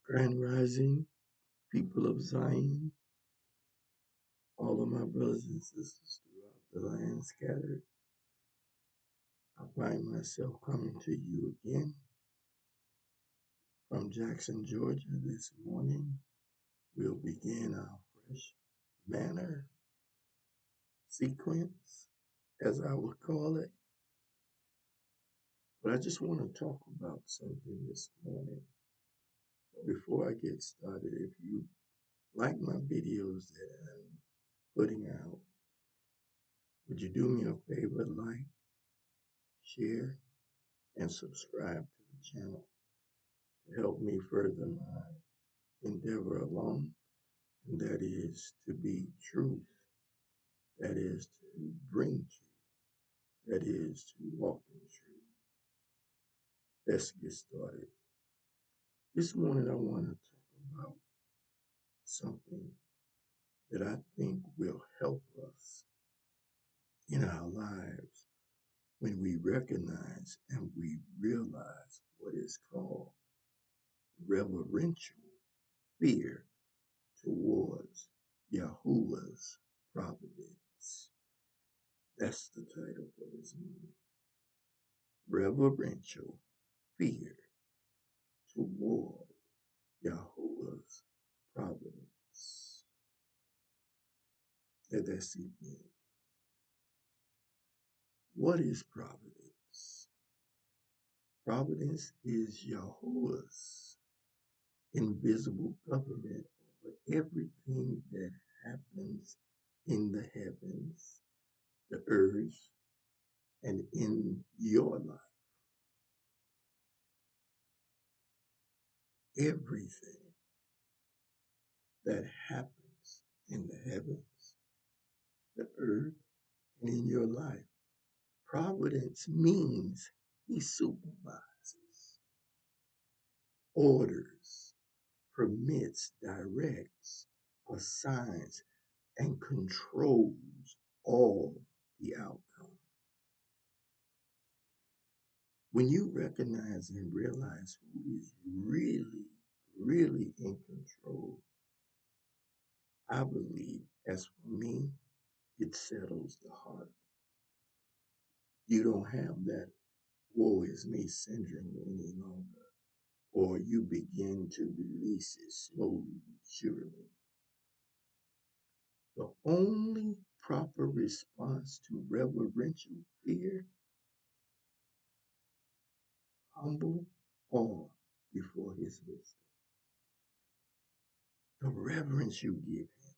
Grand Rising, people of Zion, all of my brothers and sisters throughout the land scattered. I find myself coming to you again from Jackson, Georgia this morning. We'll begin our fresh manner sequence, as I would call it. But I just want to talk about something this morning. But before I get started, if you like my videos that I'm putting out, would you do me a favor, like, share, and subscribe to the channel to help me further my endeavor along, and that is to be truth, that is to bring truth, that is to walk in truth. Let's get started. This morning I want to talk about something that I think will help us in our lives when we recognize and we realize what is called reverential fear towards Yahuah's providence. That's the title for this morning. Reverential fear toward Yahuah's providence. Let that sink in. What is providence? Providence is Yahuah's invisible government over everything that happens in the heavens, the earth, and in your life. Everything that happens in the heavens, the earth, and in your life. Providence means he supervises, orders, permits, directs, assigns, and controls all the outcome. When you recognize and realize who is really in control, I believe, as for me, it settles the heart. You don't have that woe is me syndrome any longer, or you begin to release it slowly but surely. The only proper response to reverential fear, humble awe before his wisdom. The reverence you give him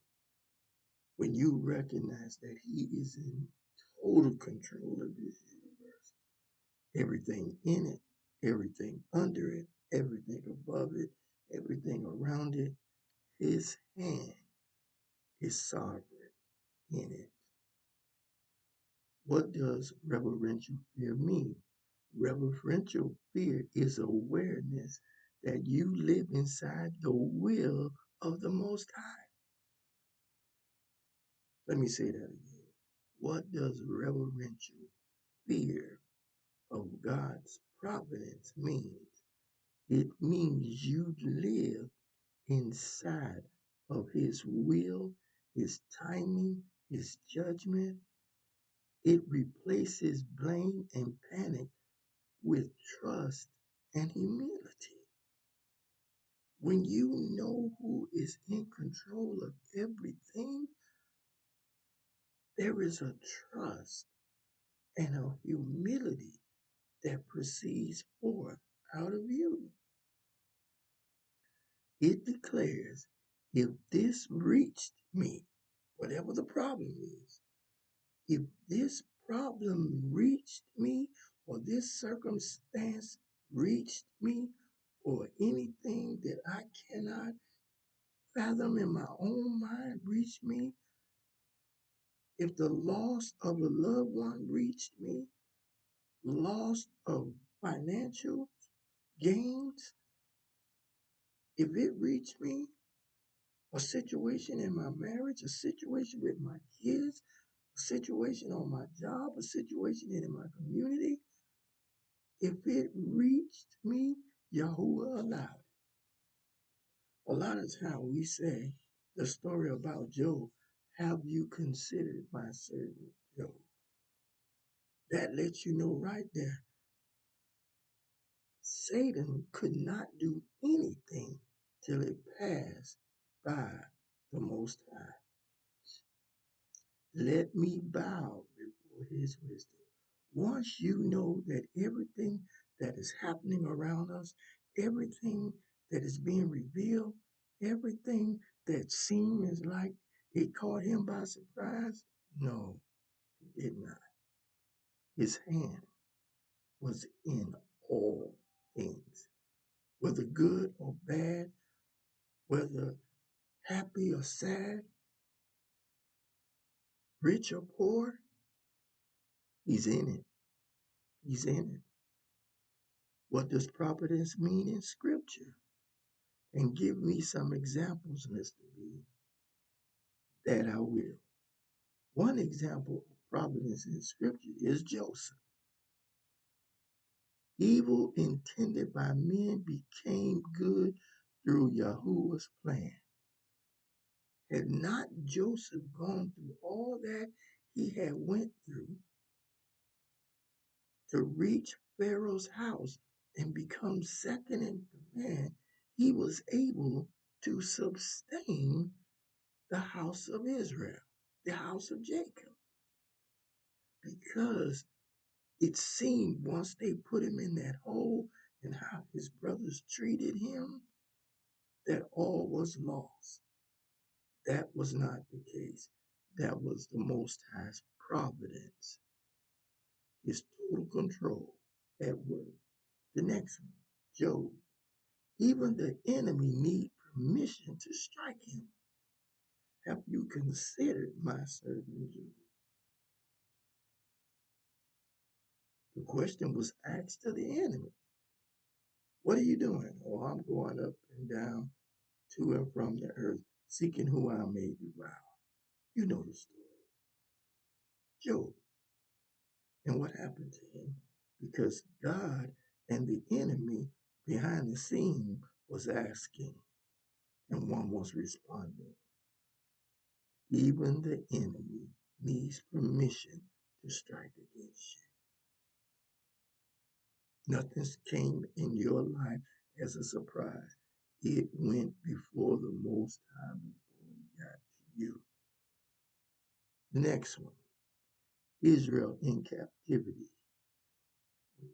when you recognize that he is in total control of this universe. Everything in it, everything under it, everything above it, everything around it, his hand is sovereign in it. What does reverential fear mean? Reverential fear is awareness that you live inside the will of the Most High. Let me say that again. What does reverential fear of God's providence mean? It means you live inside of his will, his timing, his judgment. It replaces blame and panic with trust and humility. When you know who is in control of everything, there is a trust and a humility that proceeds forth out of you. It declares, if this reached me, whatever the problem is, if this problem reached me, or this circumstance reached me, or anything that I cannot fathom in my own mind reached me, if the loss of a loved one reached me, loss of financial gains, if it reached me, a situation in my marriage, a situation with my kids, a situation on my job, a situation in my community, if it reached me, Yahuah allowed it. A lot of time we say the story about Job, have you considered my servant Job? That lets you know right there, Satan could not do anything till it passed by the Most High. Let me bow before his wisdom. Once you know that everything that is happening around us, everything that is being revealed, everything that seems like it caught him by surprise, no, it did not. His hand was in all things, whether good or bad, whether happy or sad, rich or poor, he's in it. He's in it. What does providence mean in scripture? And give me some examples, Mr. B, that I will. One example of providence in scripture is Joseph. Evil intended by men became good through Yahuah's plan. Had not Joseph gone through all that he had went through to reach Pharaoh's house and become second in command, he was able to sustain the house of Israel, the house of Jacob, because it seemed once they put him in that hole and how his brothers treated him, that all was lost. That was not the case. That was the Most High's providence, his total control at work. The next one, Job. Even the enemy need permission to strike him. Have you considered my servant Job? The question was asked to the enemy. What are you doing? Oh, I'm going up and down to and from the earth, seeking who I may devour. You know the story. Job. And what happened to him? Because God and the enemy behind the scene was asking, and one was responding. Even the enemy needs permission to strike against you. Nothing came in your life as a surprise. It went before the Most High before it got to you. Next one, Israel in captivity.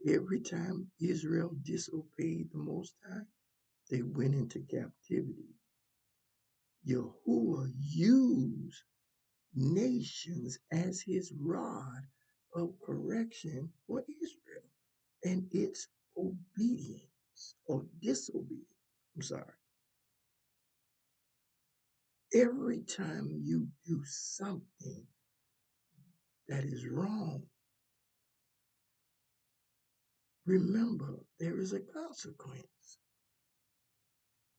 Every time Israel disobeyed the Most High, they went into captivity. Yahuah used nations as his rod of correction for Israel and its obedience or disobedience. I'm sorry. Every time you do something that is wrong, remember there is a consequence.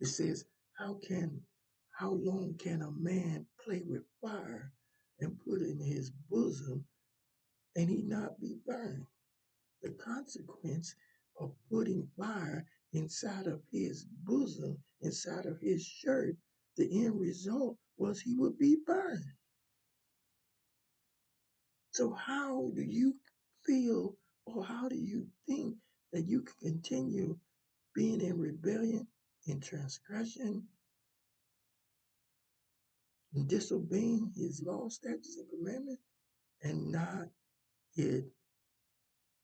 It says, how long can a man play with fire and put in his bosom and he not be burned? The consequence of putting fire inside of his bosom, inside of his shirt, the end result was he would be burned. So how do you feel, or how do you think that you can continue being in rebellion, in transgression, in disobeying his law, statutes, and commandments, and not hit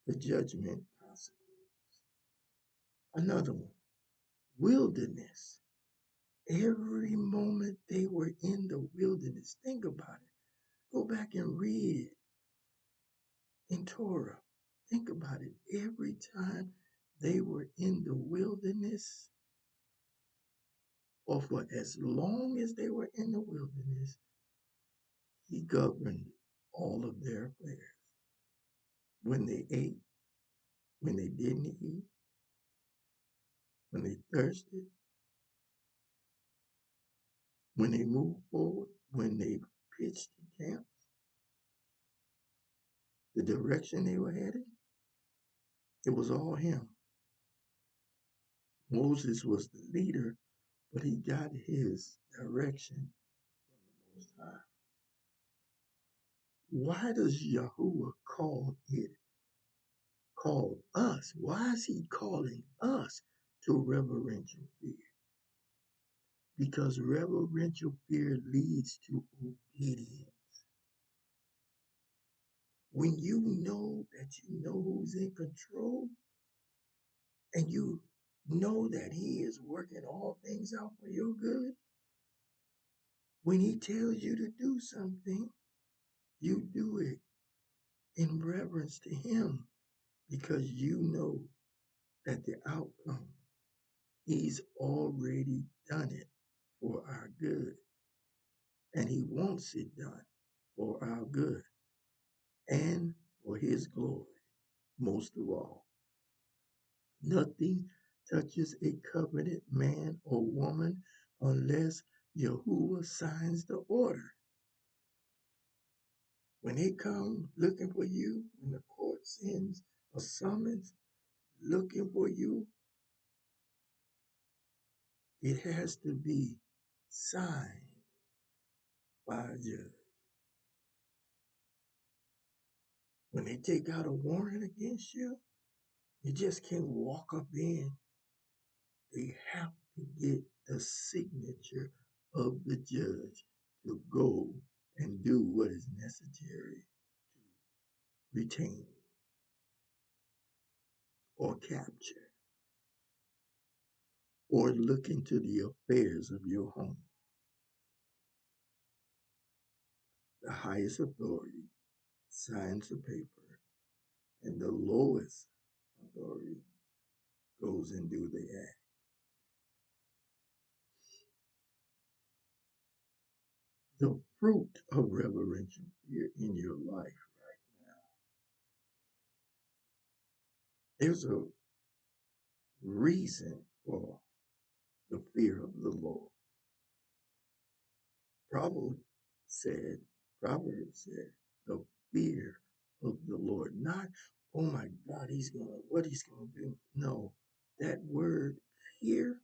the judgment consequence? Another one, wilderness. Every moment they were in the wilderness, think about it. Go back and read it in Torah. Think about it. Every time they were in the wilderness, or for as long as they were in the wilderness, he governed all of their affairs. When they ate, when they didn't eat, when they thirsted, when they moved forward, when they pitched the camp, the direction they were headed, it was all him. Moses was the leader, but he got his direction from the Most High. Why does Yahuah call us? Why is he calling us to reverential fear? Because reverential fear leads to obedience. When you know that you know who's in control and you know that he is working all things out for your good, when he tells you to do something, you do it in reverence to him because you know that the outcome, he's already done it for our good. And he wants it done for our good and for his glory, most of all. Nothing touches a covenant man or woman unless Yahuah signs the order. When they come looking for you, when the court sends a summons looking for you, it has to be signed by a judge. When they take out a warrant against you, you just can't walk up in. They have to get the signature of the judge to go and do what is necessary to retain or capture or look into the affairs of your home. The highest authority signs the paper and the lowest authority goes and do the act. The fruit of reverential fear in your life right now. There's a reason for the fear of the Lord. Proverbs said, the fear of the Lord. Not, oh my God, what he's gonna do. No, that word fear,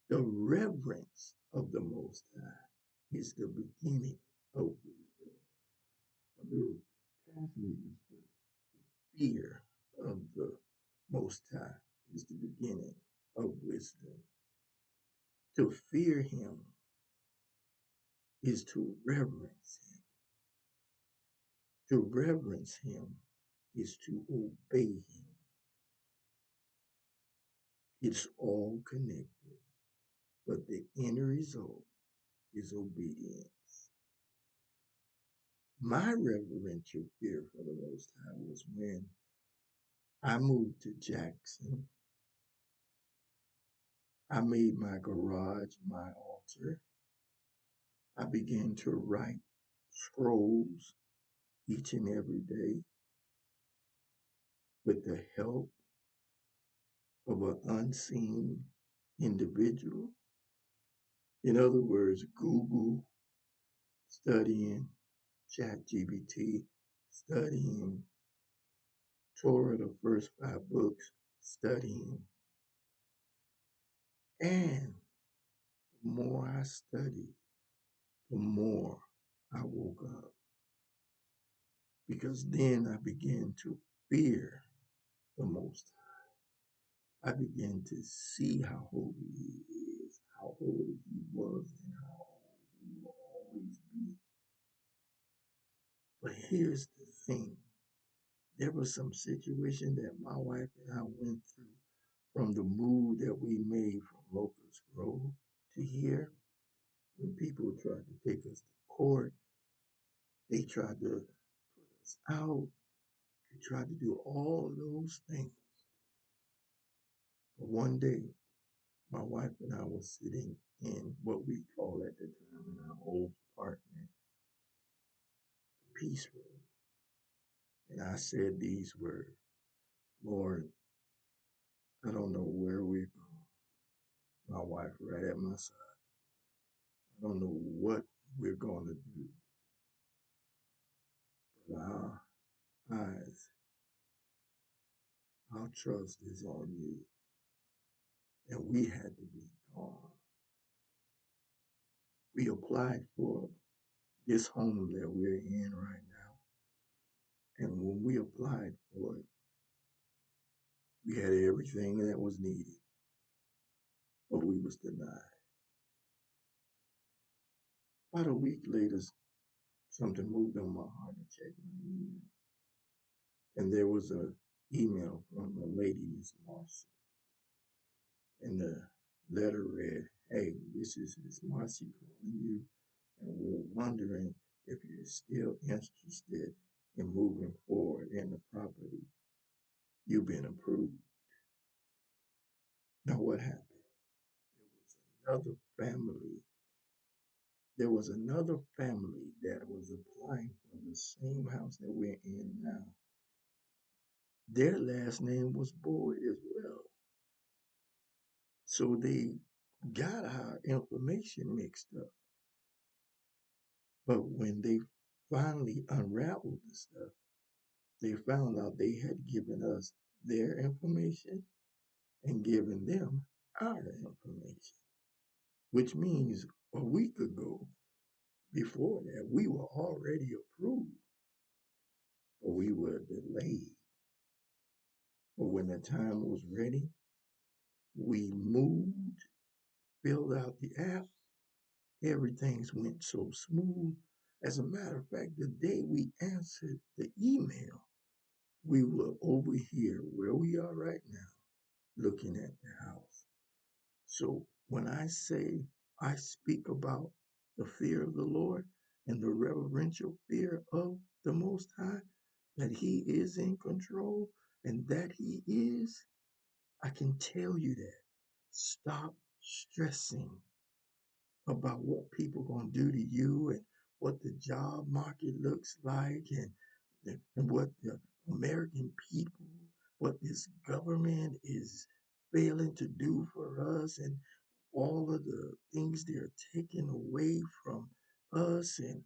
the reverence of the Most High is the beginning of wisdom. The Catholics, the fear of the Most High is the beginning of wisdom. To fear him is to reverence him. To reverence him is to obey him. It's all connected, but the end result is obedience. My reverential fear for the Most High was when I moved to Jackson. I made my garage my altar. I began to write scrolls each and every day with the help of an unseen individual. In other words, Google, studying ChatGPT, studying Torah, the first 5 books, studying. And the more I studied, the more I woke up. Because then I began to fear the Most High. I began to see how holy he is, how holy he was, and how holy he will always be. But here's the thing. There was some situation that my wife and I went through from the move that we made from Locust Grove to here. When people tried to take us to court, they tried to put us out. They tried to do all those things. But one day, my wife and I were sitting in what we call at the time in our old apartment, the peace room. And I said these words, Lord, I don't know where we're going. My wife right at my side. I don't know what we're going to do. But our eyes, our trust is on you. And we had to be gone. We applied for this home that we're in right now. And when we applied for it, we had everything that was needed, but we was denied. About a week later, something moved on my heart to check my email. And there was an email from a lady, Miss Marcy. And the letter read, "Hey, this is Miss Marcy calling you, and we're wondering if you're still interested in moving forward in the property. You've been approved." Now what happened? There was another family. There was another family that was applying for the same house that we're in now. Their last name was Boyd as well. So they got our information mixed up. But when they finally unraveled the stuff, they found out they had given us their information and given them our information, which means a week ago, before that, we were already approved, but we were delayed. But when the time was ready, we moved, filled out the app, everything went so smooth. As a matter of fact, the day we answered the email, we were over here where we are right now, looking at the house. So when I say I speak about the fear of the Lord and the reverential fear of the Most High, that He is in control and that He is, I can tell you that. Stop stressing about what people gonna do to you and what the job market looks like and what the American people, what this government is failing to do for us and all of the things they're taking away from us and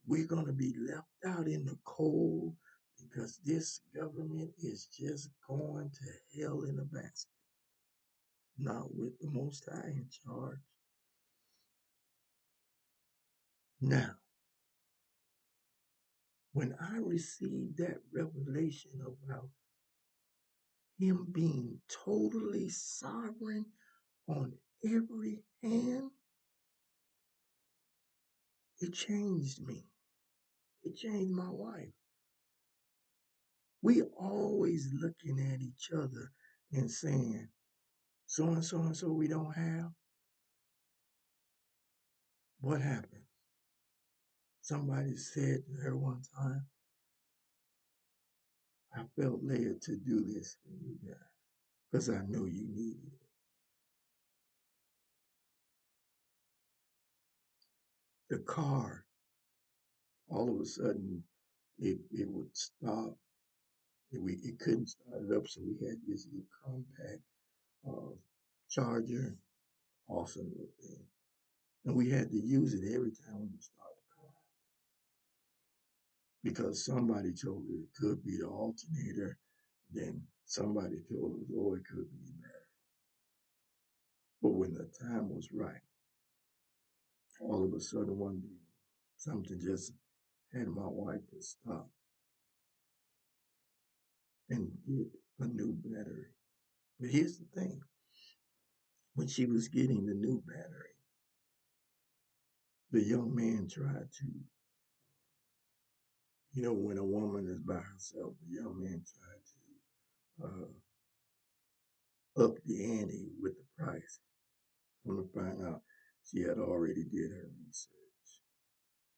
we're going to be left out in the cold because this government is just going to hell in a basket. Not with the Most High in charge. Now, when I received that revelation about Him being totally sovereign on every hand, it changed me. It changed my life. We always looking at each other and saying, so and so we don't have. What happened? Somebody said to her one time, I felt led to do this for you guys because I know you needed it. The car, all of a sudden, it would stop. It couldn't start it up, so we had this little compact charger, awesome little thing. And we had to use it every time we would start the car because somebody told it could be the alternator. Then somebody told us, oh, it could be the battery. But when the time was right, all of a sudden one day, something just had my wife to stop and get a new battery. But here's the thing. When she was getting the new battery, the young man tried to, when a woman is by herself, the young man tried to up the ante with the price. Come to find out, she had already did her research.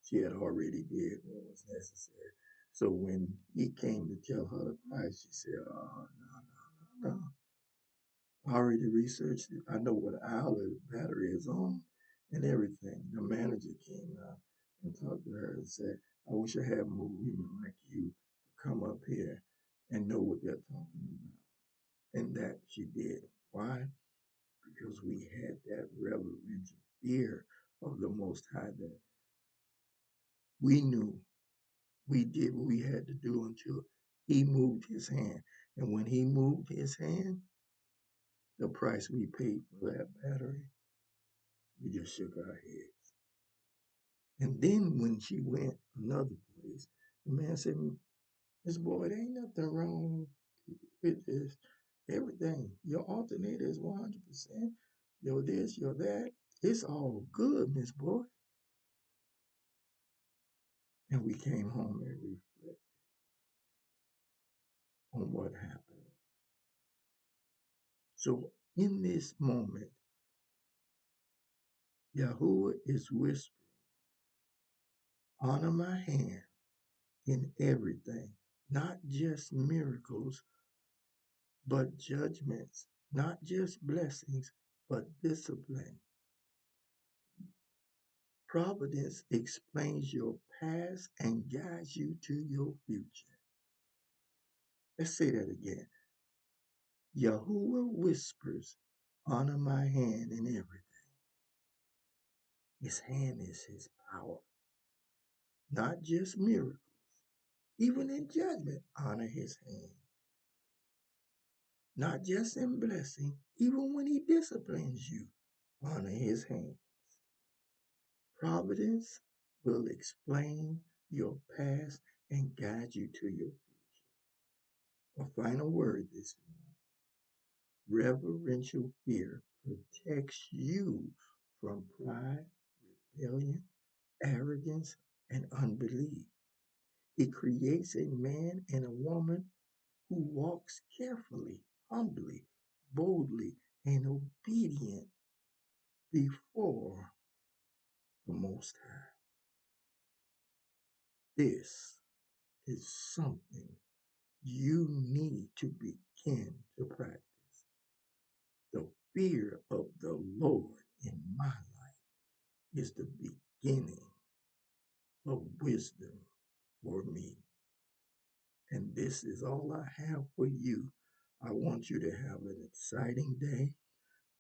She had already did what was necessary. So when he came to tell her the price, she said, "Oh, no. I already researched it. I know what hour the battery is on and everything." The manager came out and talked to her and said, "I wish I had more women like you to come up here and know what they're talking about." And that she did. Why? Because we had that reverential fear of the Most High that we knew we did what we had to do until He moved His hand. And when He moved His hand, the price we paid for that battery, we just shook our heads. And then when she went another place, the man said, Miss Boyd, ain't nothing wrong with this. Everything. Your alternator is 100%. Your this, your that. It's all good, Miss Boyd. And we came home and reflected on what happened. So in this moment, Yahuah is whispering, honor my hand in everything, not just miracles, but judgments, not just blessings, but discipline. Providence explains your past and guides you to your future. Let's say that again. Yahuah whispers, honor my hand in everything. His hand is his power, not just miracles. Even in judgment, honor his hand. Not just in blessing, even when he disciplines you, honor his hand. Providence will explain your past and guide you to your future. A final word this morning. Reverential fear protects you from pride, rebellion, arrogance, and unbelief. It creates a man and a woman who walks carefully, humbly, boldly, and obedient before the Most High. This is something you need to begin to practice. The fear of the Lord in my life is the beginning of wisdom for me. And this is all I have for you. I want you to have an exciting day.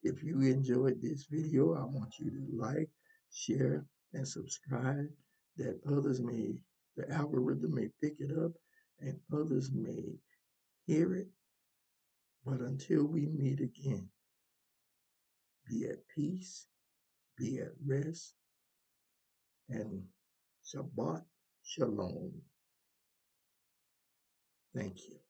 If you enjoyed this video, I want you to like, share, and subscribe that the algorithm may pick it up and others may hear it. But until we meet again, be at peace, be at rest, and Shabbat Shalom. Thank you.